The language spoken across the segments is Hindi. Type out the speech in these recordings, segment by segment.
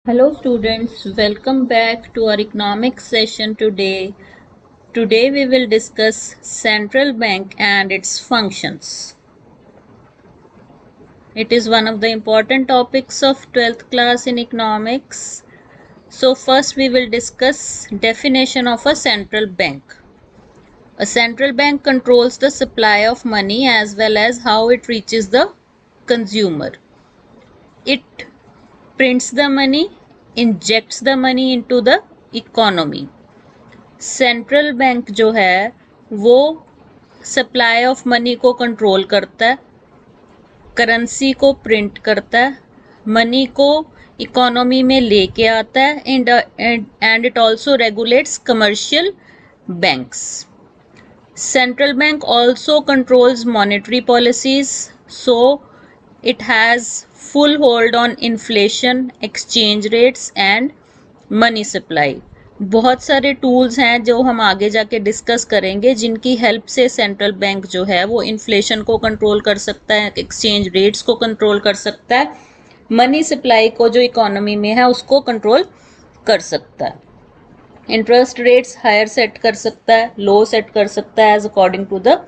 Hello students, welcome back to our economics session today. Today we will discuss central bank and its functions. It is one of the important topics of 12th class in economics. So first we will discuss definition of a central bank. A central bank controls the supply of money as well as how it reaches the consumer. It prints the money, injects the money into the economy. Central bank जो है वो सप्लाई ऑफ मनी को कंट्रोल करता है, करेंसी को प्रिंट करता है, मनी को इकोनॉमी में लेके आता है and it also regulates commercial banks. Central bank also controls monetary policies, so it has full hold on inflation, exchange rates and money supply. बहुत सारे टूल्स हैं जो हम आगे जाके डिस्कस करेंगे जिनकी हेल्प से सेंट्रल बैंक जो है वो इन्फ्लेशन को कंट्रोल कर सकता है, एक्सचेंज रेट्स को कंट्रोल कर सकता है, मनी सप्लाई को जो इकोनॉमी में है उसको कंट्रोल कर सकता है. इंटरेस्ट रेट्स हायर सेट कर सकता है, लो सेट कर सकता है as according to the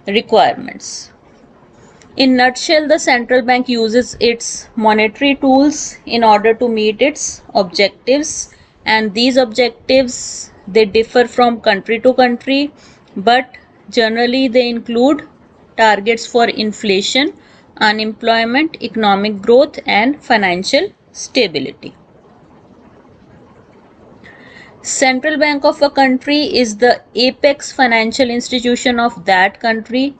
requirements. In nutshell, the central bank uses its monetary tools in order to meet its objectives, and these objectives they differ from country to country, but generally they include targets for inflation, unemployment, economic growth and financial stability. Central bank of a country is the apex financial institution of that country.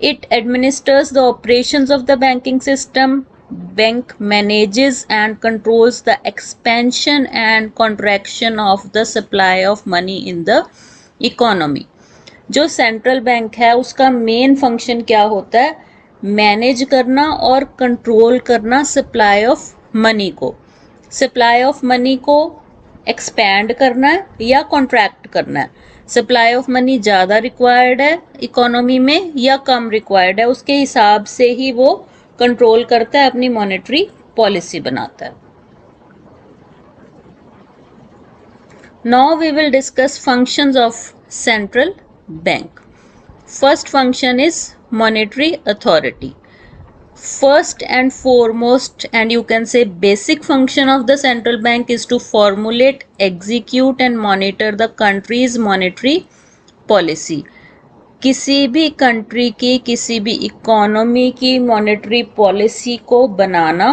It administers the operations of the banking system. Bank manages and controls the expansion and contraction of the supply of money in the economy. जो सेंट्रल बैंक है उसका मेन फंक्शन क्या होता है? मैनेज करना और कंट्रोल करना सप्लाई ऑफ मनी को. सप्लाई ऑफ मनी को एक्सपैंड करना है या कॉन्ट्रैक्ट करना है. सप्लाई ऑफ मनी ज़्यादा रिक्वायर्ड है इकोनॉमी में या कम रिक्वायर्ड है, उसके हिसाब से ही वो कंट्रोल करता है, अपनी मॉनेटरी पॉलिसी बनाता है. Now we will discuss functions of central bank. First function is monetary authority. First and foremost, and you can say basic function of the central bank is to formulate, execute and monitor the country's monetary policy. किसी भी कंट्री की किसी भी इकोनॉमी की मॉनेटरी पॉलिसी को बनाना,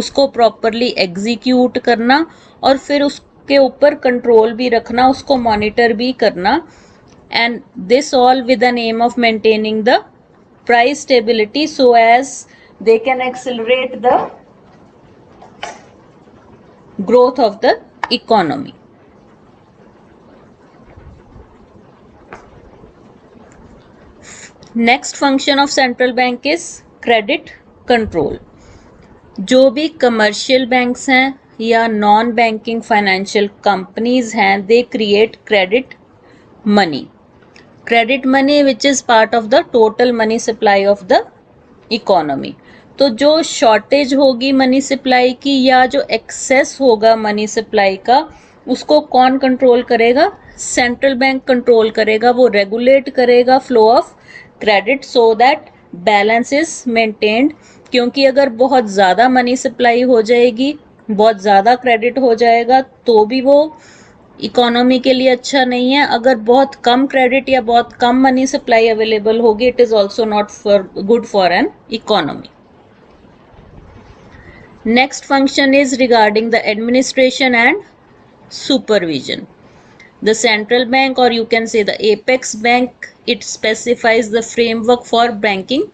उसको प्रॉपरली एग्जीक्यूट करना और फिर उसके ऊपर कंट्रोल भी रखना, उसको मॉनिटर भी करना, and this all with the aim of maintaining the price stability so as they can accelerate the growth of the economy. Next function of central bank is credit control. जो भी कमर्शियल बैंक्स हैं या नॉन बैंकिंग फाइनेंशियल कंपनीज हैं, they create credit money. Credit money which is part of the total money supply of the economy. तो जो शॉर्टेज होगी मनी सप्लाई की या जो एक्सेस होगा मनी सप्लाई का, उसको कौन कंट्रोल करेगा? सेंट्रल बैंक कंट्रोल करेगा. वो रेगुलेट करेगा flow of credit so that balance is maintained. क्योंकि अगर बहुत ज़्यादा मनी सप्लाई हो जाएगी, बहुत ज़्यादा क्रेडिट हो जाएगा तो भी वो इकोनॉमी के लिए अच्छा नहीं है. अगर बहुत कम क्रेडिट या बहुत कम मनी सप्लाई अवेलेबल होगी, it is also not for good for an economy. Next function is regarding the administration and supervision. The central bank, or you can say the apex bank, it specifies the framework for banking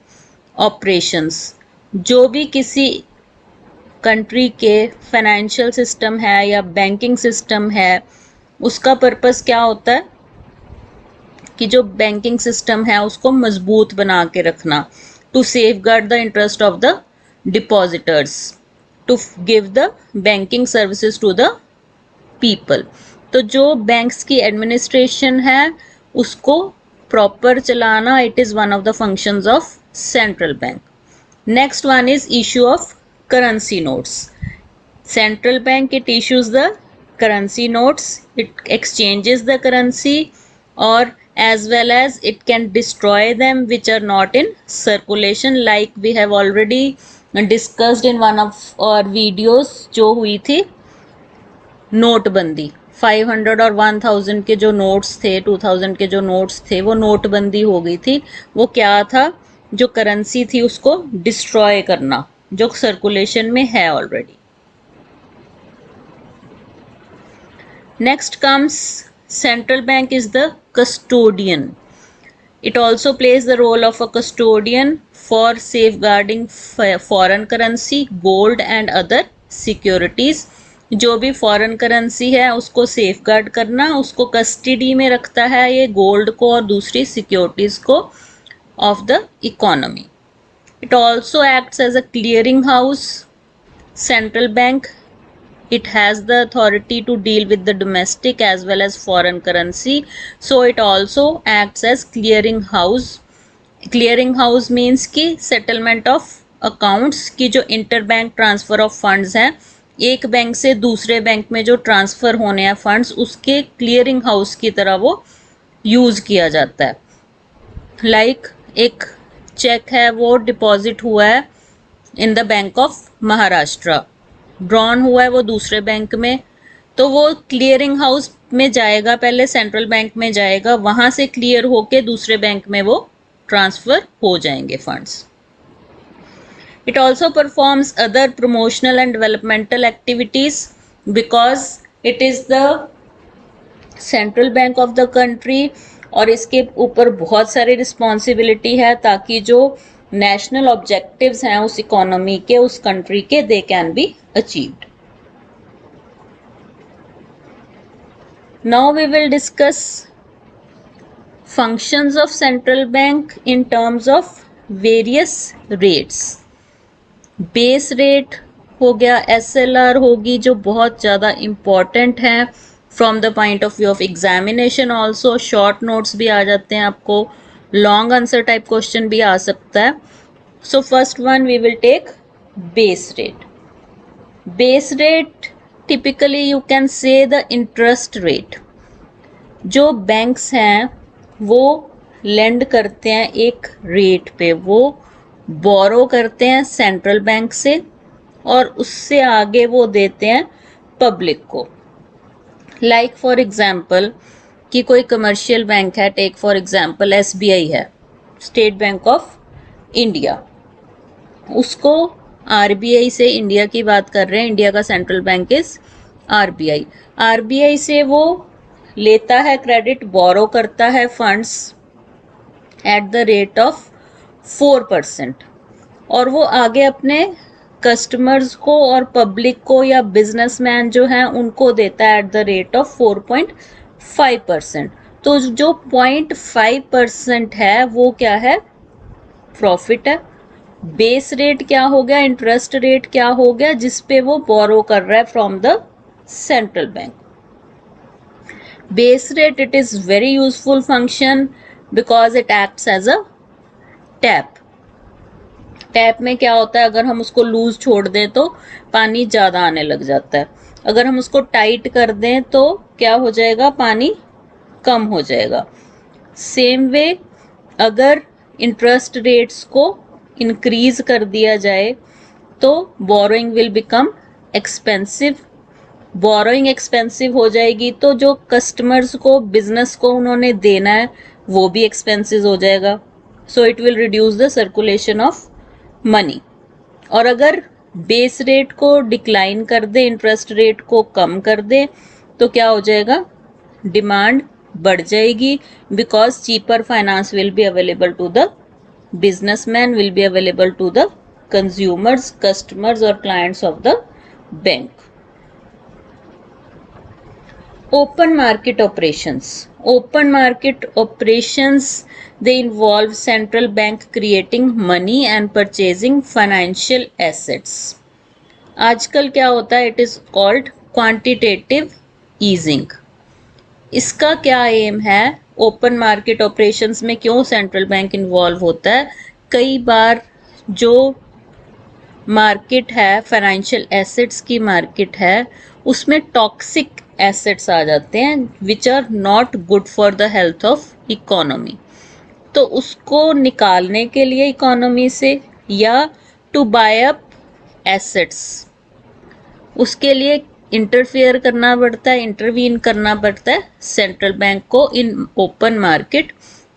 operations. जो भी किसी कंट्री के फाइनेंशियल सिस्टम है या बैंकिंग सिस्टम है, उसका पर्पस क्या होता है कि जो बैंकिंग सिस्टम है उसको मजबूत बना के रखना, to safeguard the interest of the depositors, to give the banking services to the people. तो जो बैंक्स की एडमिनिस्ट्रेशन है उसको प्रॉपर चलाना, it is one of the functions of central bank. Next one is issue of currency notes. Central bank, it issues the currency notes, it exchanges the currency, or as well as it can destroy them which are not in circulation, like we have already discussed in one of our videos जो हुई थी नोटबंदी. 500 और 1000 के जो नोट्स थे, 2000 के जो नोट्स थे, वो नोटबंदी हो गई थी. वो क्या था? जो करेंसी थी उसको डिस्ट्रॉय करना, जो सर्कुलेशन में है already. Next comes central bank is the custodian. It also plays the role of a custodian for safeguarding foreign currency, gold and other securities. जो भी फॉरेन करेंसी है उसको सेफ गार्ड करना, उसको कस्टडी में रखता है ये गोल्ड को और दूसरी सिक्योरिटीज को of the economy. It also acts as a clearing house. Central bank, it has the authority to deal with the domestic as well as foreign currency, so it also acts as clearing house. Clearing house means कि settlement of accounts की जो interbank transfer of funds हैं, एक बैंक से दूसरे बैंक में जो ट्रांसफ़र होने हैं फंड्स, उसके क्लियरिंग हाउस की तरह वो यूज़ किया जाता है. लाइक एक चेक है, वो डिपॉजिट हुआ है in the bank of Maharashtra, drawn हुआ है वो दूसरे बैंक में, तो वो क्लियरिंग हाउस में जाएगा, पहले सेंट्रल बैंक में जाएगा, वहाँ से क्लियर होके दूसरे बैंक में वो ट्रांसफ़र हो जाएंगे funds. It also performs other promotional and developmental activities because it is the central bank of the country और इसके ऊपर बहुत सारी रिस्पॉन्सिबिलिटी है ताकि जो नेशनल ऑब्जेक्टिव्स हैं उस इकोनॉमी के, उस कंट्री के, दे can be achieved. Now we will discuss functions of central bank in terms of various rates. Base rate हो गया, SLR होगी जो बहुत ज़्यादा इम्पॉर्टेंट है from the point of view of examination. Also short notes भी आ जाते हैं आपको, लॉन्ग आंसर टाइप क्वेश्चन भी आ सकता है. So first one we will take base rate. Base rate typically you can say the interest rate. जो बैंक्स हैं वो लेंड करते हैं एक रेट पे, वो बोरो करते हैं सेंट्रल बैंक से और उससे आगे वो देते हैं पब्लिक को. लाइक फॉर एग्जांपल कि कोई कमर्शियल बैंक है, टेक फॉर एग्जांपल SBI है, स्टेट बैंक ऑफ इंडिया, उसको RBI से, इंडिया की बात कर रहे हैं, इंडिया का central bank is RBI. RBI से वो लेता है क्रेडिट, बोरो करता है funds at the rate of 4% और वो आगे अपने कस्टमर्स को और पब्लिक को या बिजनेसमैन जो हैं उनको देता है एट द रेट ऑफ 4.5%. तो जो 0.5% है वो क्या है? प्रॉफिट है. बेस रेट क्या हो गया? इंटरेस्ट रेट क्या हो गया जिस पे वो बोरो कर रहा है from the central bank. Base rate, it is very useful function because it acts as a tap. Tap में क्या होता है, अगर हम उसको लूज छोड़ दें तो पानी ज़्यादा आने लग जाता है, अगर हम उसको टाइट कर दें तो क्या हो जाएगा? पानी कम हो जाएगा. सेम वे अगर इंटरेस्ट रेट्स को इंक्रीज कर दिया जाए तो borrowing will become expensive. Borrowing expensive हो जाएगी तो जो कस्टमर्स को, बिजनेस को उन्होंने देना है वो भी एक्सपेंसिव हो जाएगा. So it will reduce the circulation of money. और अगर बेस रेट को डिक्लाइन कर दे, इंटरेस्ट रेट को कम कर दे, तो क्या हो जाएगा? डिमांड बढ़ जाएगी because cheaper finance will be available to the businessman, will be available to the consumers, customers और clients of the bank. Open market operations. Open market operations, they involve central bank creating money and purchasing financial assets. आजकल क्या होता है? It is called quantitative easing. इसका क्या एम है? ओपन मार्केट ऑपरेशंस में क्यों सेंट्रल बैंक इन्वॉल्व होता है? कई बार जो मार्केट है, फाइनेंशियल एसेट्स की मार्केट है, उसमें टॉक्सिक एसेट्स आ जाते हैं which are not good for the health of economy. तो उसको निकालने के लिए इकोनॉमी से, या टू बाय अप एसेट्स, उसके लिए इंटरफेयर करना पड़ता है, इंटरवीन करना पड़ता है सेंट्रल बैंक को इन ओपन मार्केट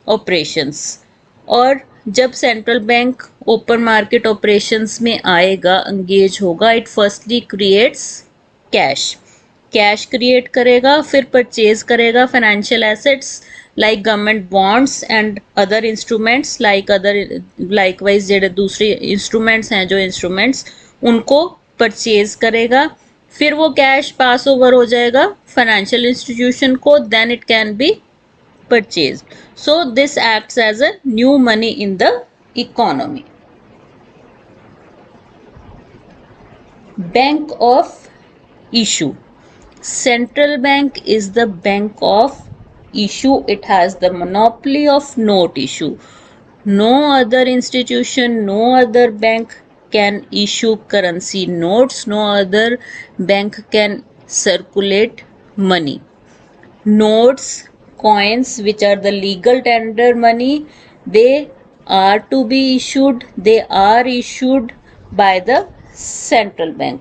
ऑपरेशंस। और जब central bank open market operations में आएगा, एंगेज होगा, it firstly creates cash, cash create करेगा, फिर परचेज करेगा financial assets like government bonds and other instruments, likewise जेडे दूसरे इंस्ट्रूमेंट्स हैं, जो इंस्ट्रूमेंट्स उनको परचेज करेगा, फिर वो कैश पास ओवर हो जाएगा फाइनेंशियल इंस्टीट्यूशन को, then it can be purchased. So this acts as a new money in the economy. Bank of issue. Central bank is the bank of issue. It has the monopoly of note issue. No other institution, no other bank can issue currency notes. No other bank can circulate money. Notes, coins, which are the legal tender money, they are to be issued, they are issued by the central bank.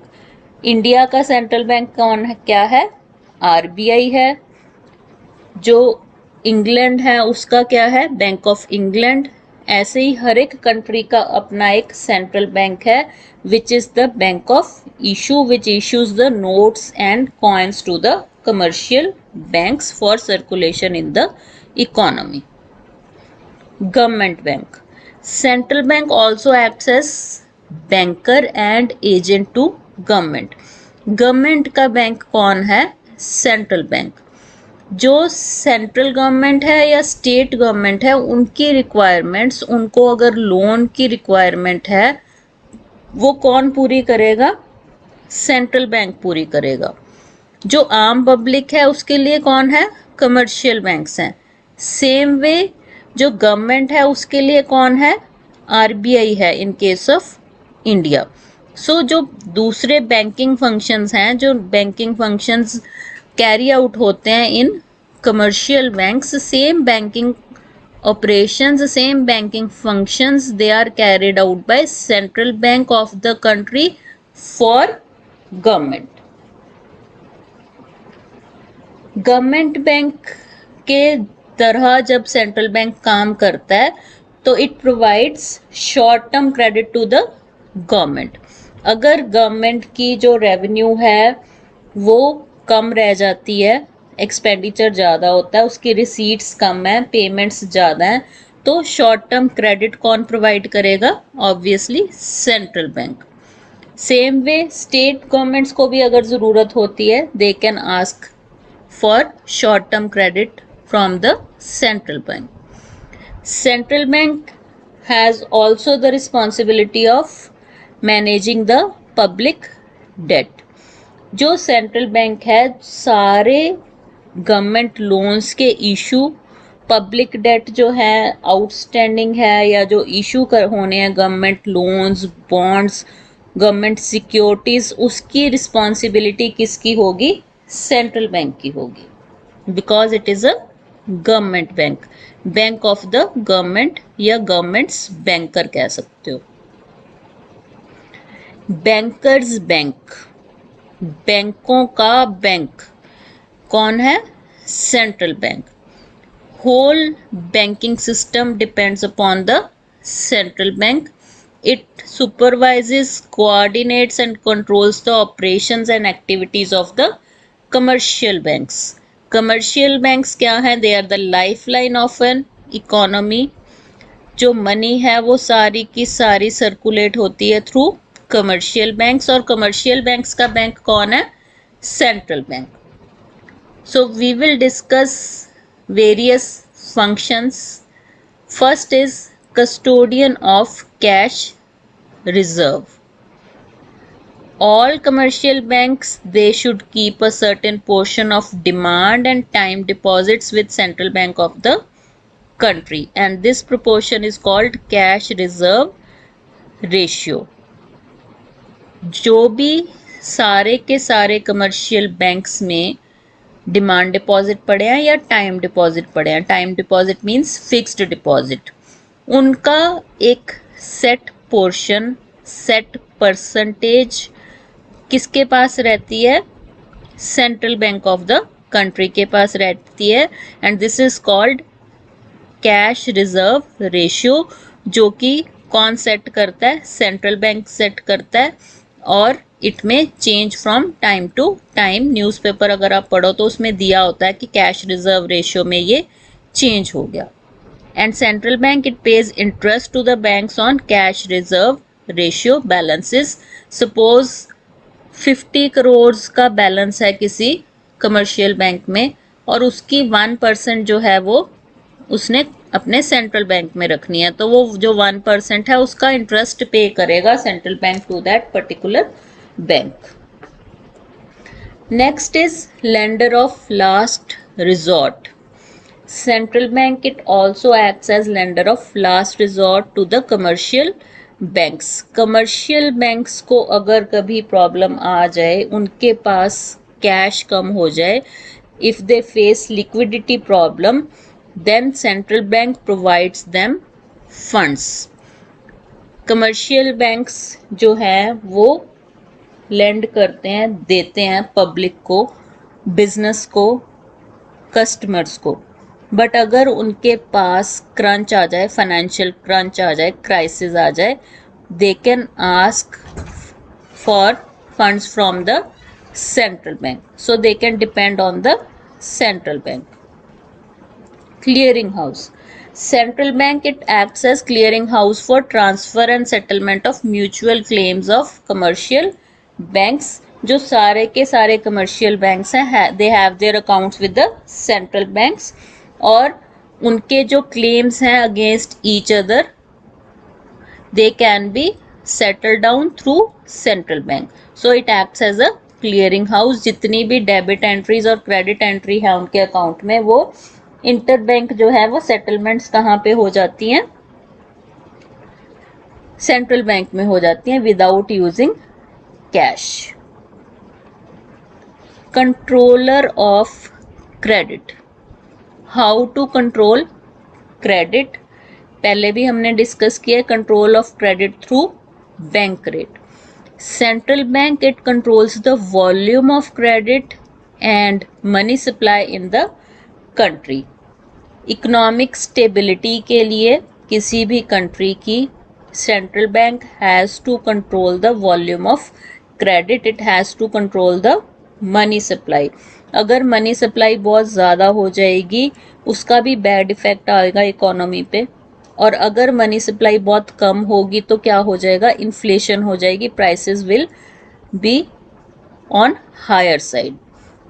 India का सेंट्रल बैंक कौन है, क्या है, आरबीआई है। जो इंग्लैंड है उसका क्या है, बैंक ऑफ इंग्लैंड। ऐसे ही हर एक कंट्री का अपना एक सेंट्रल बैंक है which is the bank of issue, which issues the notes and coins to the commercial banks for circulation in the economy. Government bank. Central bank also acts as banker and agent to government. Government का बैंक कौन है, सेंट्रल बैंक। जो सेंट्रल गवर्नमेंट है या स्टेट गवर्नमेंट है, उनकी रिक्वायरमेंट्स, उनको अगर लोन की रिक्वायरमेंट है, वो कौन पूरी करेगा, सेंट्रल बैंक पूरी करेगा। जो आम पब्लिक है उसके लिए कौन है, कमर्शियल बैंक्स हैं। सेम वे जो गवर्नमेंट है उसके लिए कौन है, आरबीआई है इन केस ऑफ इंडिया। सो जो दूसरे बैंकिंग फंक्शंस हैं, जो बैंकिंग फंक्शंस कैरी आउट होते हैं in commercial banks, same banking operations, same banking functions, they are carried out by central bank of the country for government. Government bank के तरह जब सेंट्रल बैंक काम करता है तो it provides short term credit to the government. अगर गवर्नमेंट की जो रेवेन्यू है वो कम रह जाती है, एक्सपेंडिचर ज़्यादा होता है, उसकी रिसीट्स कम है, पेमेंट्स ज़्यादा हैं, तो शॉर्ट टर्म क्रेडिट कौन प्रोवाइड करेगा, obviously central bank. Same way state governments को भी अगर ज़रूरत होती है, they can ask for short-term credit from the central bank. Central bank has also the responsibility of managing the public debt. जो सेंट्रल बैंक है सारे गवर्नमेंट लोन्स के इशू, पब्लिक डेट जो है आउटस्टैंडिंग है या जो इशू होने हैं, government loans, bonds, government securities, उसकी रिस्पॉन्सिबिलिटी किसकी होगी, सेंट्रल बैंक की होगी, because it is a government bank, bank of the government या गवर्नमेंट्स बैंकर कह सकते हो। बैंकर्स बैंक, बैंकों का बैंक कौन है, central bank. Whole banking system depends upon the central bank. It supervises, coordinates and controls the operations and activities of the commercial banks. Commercial banks क्या हैं, they are the lifeline of an economy. जो मनी है वो सारी की सारी सर्कुलेट होती है थ्रू कमर्शियल बैंक्स, और कमर्शियल बैंक्स का बैंक कौन है, central bank. So we will discuss various functions. First is custodian of cash reserve. All commercial banks, they should keep a certain portion of demand and time deposits with central bank of the country, and this proportion is called cash reserve ratio. जो भी सारे के सारे कमर्शियल बैंक्स में डिमांड डिपॉजिट पड़े हैं या टाइम डिपॉजिट पड़े हैं, time deposit means fixed deposit, उनका एक सेट पोर्शन, सेट परसेंटेज किसके पास रहती है? Central bank of the country के पास रहती है, and this is called cash reserve ratio, जो कि कौन सेट करता है? सेंट्रल बैंक सेट करता है, और इट में change from time to time. Newspaper अगर आप पढ़ो तो उसमें दिया होता है कि कैश रिजर्व रेशियो में ये चेंज हो गया। And central bank it pays interest to the banks on cash reserve ratio balances. Suppose 50 crore का बैलेंस है किसी कमर्शियल बैंक में, और उसकी 1% जो है वो उसने अपने सेंट्रल बैंक में रखनी है, तो वो जो 1% है उसका इंटरेस्ट पे करेगा central bank to that particular bank. Next is lender of last resort. Central bank it also acts as lender of last resort to the commercial banks. Commercial banks को अगर कभी प्रॉब्लम आ जाए, उनके पास कैश कम हो जाए, if they face liquidity problem, then central bank provides them funds. Commercial banks जो हैं वो लेंड करते हैं, देते हैं पब्लिक को, बिजनेस को, कस्टमर्स को। बट अगर उनके पास क्रंच आ जाए, फाइनेंशियल क्रंच आ जाए, क्राइसिस आ जाए, they can ask for funds from the central bank, so they can depend on the central bank. Clearing house. Central bank it acts as clearing house for transfer and settlement of mutual claims of commercial banks. जो सारे के सारे कमर्शियल बैंक्स हैं, they have their accounts with the central banks, और उनके जो क्लेम्स हैं against each other, they can be settle down through central bank. So it acts as a clearing house. जितनी भी डेबिट एंट्रीज और क्रेडिट एंट्री है उनके अकाउंट में, वो इंटर बैंक जो है वो सेटलमेंट्स कहाँ पे हो जाती हैं? सेंट्रल बैंक में हो जाती हैं without using cash. Controller of credit. How to control credit? पहले भी हमने डिस्कस किया, control of credit through bank rate. Central bank it controls the volume of credit and money supply in the country. Economic stability के लिए किसी भी कंट्री की, central bank has to control the volume of credit, it has to control the money supply. अगर मनी सप्लाई बहुत ज़्यादा हो जाएगी, उसका भी बैड इफेक्ट आएगा इकोनॉमी पे, और अगर मनी सप्लाई बहुत कम होगी तो क्या हो जाएगा? इन्फ्लेशन हो जाएगी, prices will be on higher side.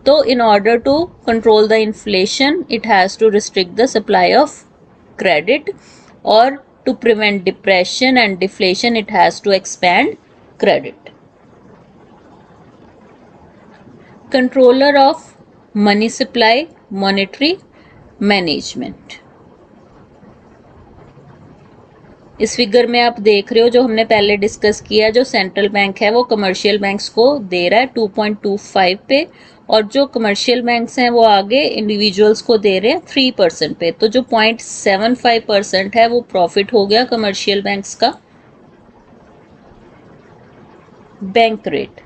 So in order to control the inflation, it has to restrict the supply of credit, or to prevent depression and deflation, it has to expand credit. Controller of money supply, monetary management. इस फिगर में आप देख रहे हो, जो हमने पहले डिस्कस किया, जो सेंट्रल बैंक है वो कमर्शियल बैंक्स को दे रहा है 2.25 पे, और जो कमर्शियल बैंक्स हैं वो आगे इंडिविजुअल्स को दे रहे हैं 3% पे। तो जो 0.75% है वो प्रॉफिट हो गया कमर्शियल बैंक्स का। Bank rate.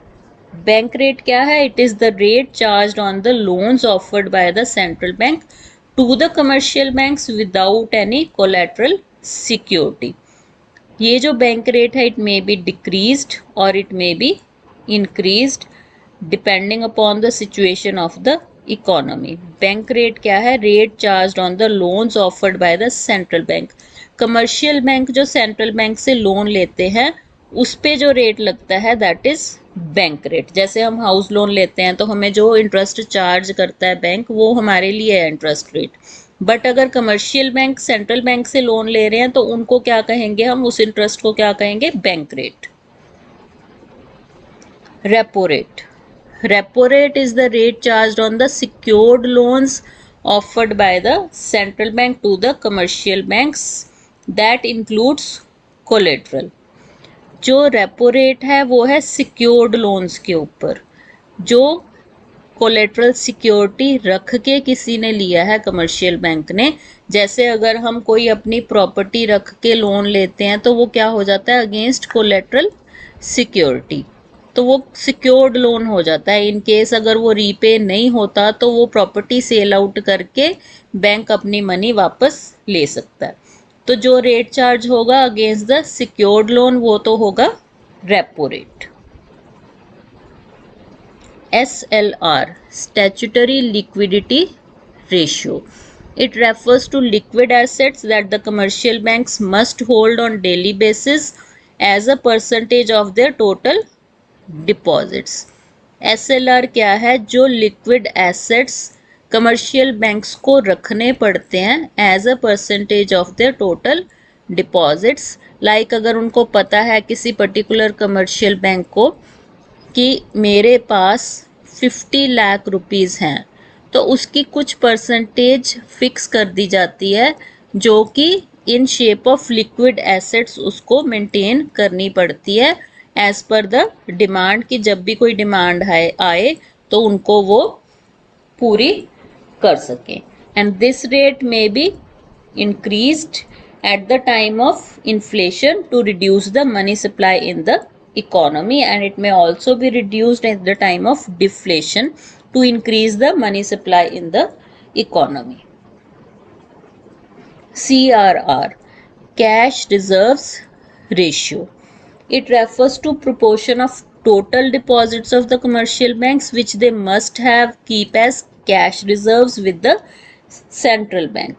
बैंक रेट क्या है? It is the rate charged on the loans offered by the central bank to the commercial banks without any collateral security. ये जो बैंक रेट है, इट मे बी डिक्रीज्ड और it may be increased depending upon the situation of the economy. Bank rate क्या है? Rate charged on the loans offered by the central bank. Commercial bank जो सेंट्रल बैंक से लोन लेते हैं, उस पे जो रेट लगता है दैट इज बैंक रेट। जैसे हम हाउस लोन लेते हैं तो हमें जो इंटरेस्ट चार्ज करता है बैंक, वो हमारे लिए है इंटरेस्ट रेट। बट अगर कमर्शियल बैंक सेंट्रल बैंक से लोन ले रहे हैं तो उनको क्या कहेंगे हम? उस इंटरेस्ट को क्या कहेंगे? Bank rate. Repo rate. Repo rate is the rate charged on the secured loans offered by the central bank to the commercial banks, that includes collateral. जो रेपो रेट है वो है सिक्योर्ड लोन्स के ऊपर, जो कोलेटरल सिक्योरिटी रख के किसी ने लिया है कमर्शियल बैंक ने। जैसे अगर हम कोई अपनी प्रॉपर्टी रख के लोन लेते हैं तो वो क्या हो जाता है, अगेंस्ट कोलेटरल सिक्योरिटी, तो वो सिक्योर्ड लोन हो जाता है। इन केस अगर वो रीपे नहीं होता तो वो प्रॉपर्टी सेल आउट करके बैंक अपनी मनी वापस ले सकता है। तो जो रेट चार्ज होगा अगेंस्ट द सिक्योर्ड लोन वो तो होगा repo rate. SLR, Statutory Liquidity Ratio. It refers to liquid assets that the commercial banks must hold on daily basis as a percentage of their total deposits. SLR क्या है, जो लिक्विड एसेट्स कमर्शियल बैंक्स को रखने पड़ते हैं as a percentage of their total deposits. Like अगर उनको पता है किसी पर्टिकुलर कमर्शियल बैंक को कि मेरे पास 50 लाख रुपीस हैं, तो उसकी कुछ परसेंटेज फिक्स कर दी जाती है जो कि in shape of liquid assets उसको मेंटेन करनी पड़ती है एज पर द डिमांड, कि जब भी कोई डिमांड आए तो उनको वो पूरी कर सकें। And this rate may be increased at the time of inflation to reduce the money supply in the economy, and it may also be reduced at the time of deflation to increase the money supply in the economy. CRR, cash reserves ratio. It refers to proportion of total deposits of the commercial banks which they must have keep as cash reserves with the central bank.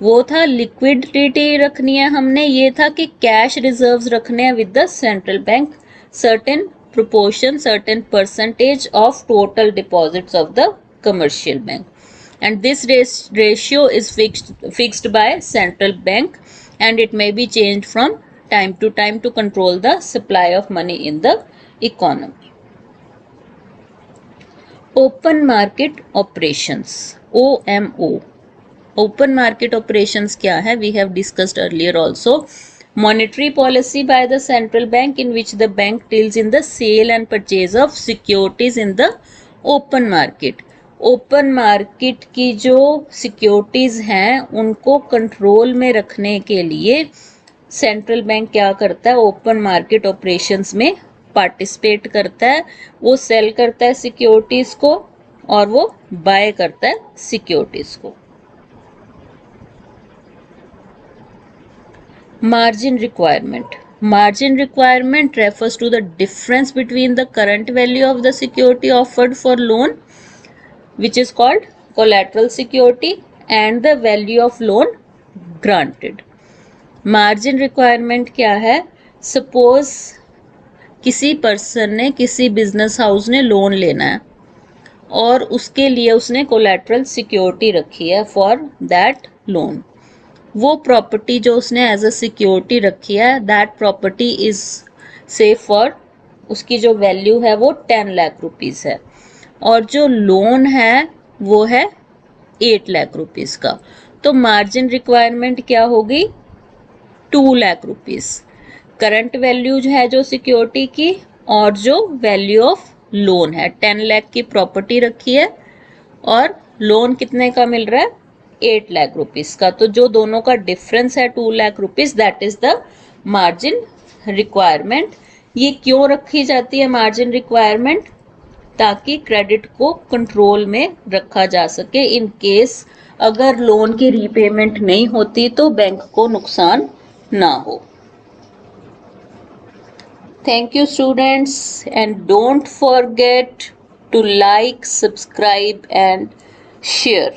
वो था लिक्विडिटी रखनी है हमने, ये था कि कैश रिजर्व्स रखने हैं with the central bank, certain proportion, certain percentage of total deposits of the commercial bank, and this ratio is fixed by central bank and it may be changed from time to time to control the supply of money in the economy. Open market operations, OMO. Open market operations क्या है, we have discussed earlier also. Monetary policy by the central bank in which the bank deals in the sale and purchase of securities in the open market. Open market की जो सिक्योरिटीज हैं उनको कंट्रोल में रखने के लिए सेंट्रल बैंक क्या करता है, ओपन मार्केट ऑपरेशंस में पार्टिसिपेट करता है। वो सेल करता है सिक्योरिटीज को और वो बाय करता है सिक्योरिटीज को। Margin requirement. Margin requirement refers to the difference between the current value of the security offered for loan, which is called collateral security, and the value of loan granted. Margin requirement क्या है? Suppose किसी पर्सन ने, किसी बिजनेस हाउस ने लोन लेना है और उसके लिए उसने कोलैटरल सिक्योरिटी रखी है फॉर दैट लोन। वो प्रॉपर्टी जो उसने एज अ सिक्योरिटी रखी है, that property is safe for, उसकी जो वैल्यू है वो 10 लाख रुपीस है, और जो लोन है वो है 8 लाख रुपीस का। तो मार्जिन रिक्वायरमेंट क्या होगी, 2 लाख रुपीस। करंट वैल्यू है जो सिक्योरिटी की और जो वैल्यू ऑफ लोन है, 10 लाख की प्रॉपर्टी रखी है और लोन कितने का मिल रहा है, 8 लाख रुपीस का। तो जो दोनों का डिफरेंस है 2 lakh rupees, that is the margin requirement. ये क्यों रखी जाती है मार्जिन रिक्वायरमेंट, ताकि क्रेडिट को कंट्रोल में रखा जा सके इन केस अगर लोन की रीपेमेंट नहीं होती तो बैंक को नुकसान ना हो। Thank you students, and don't forget to like, subscribe and share.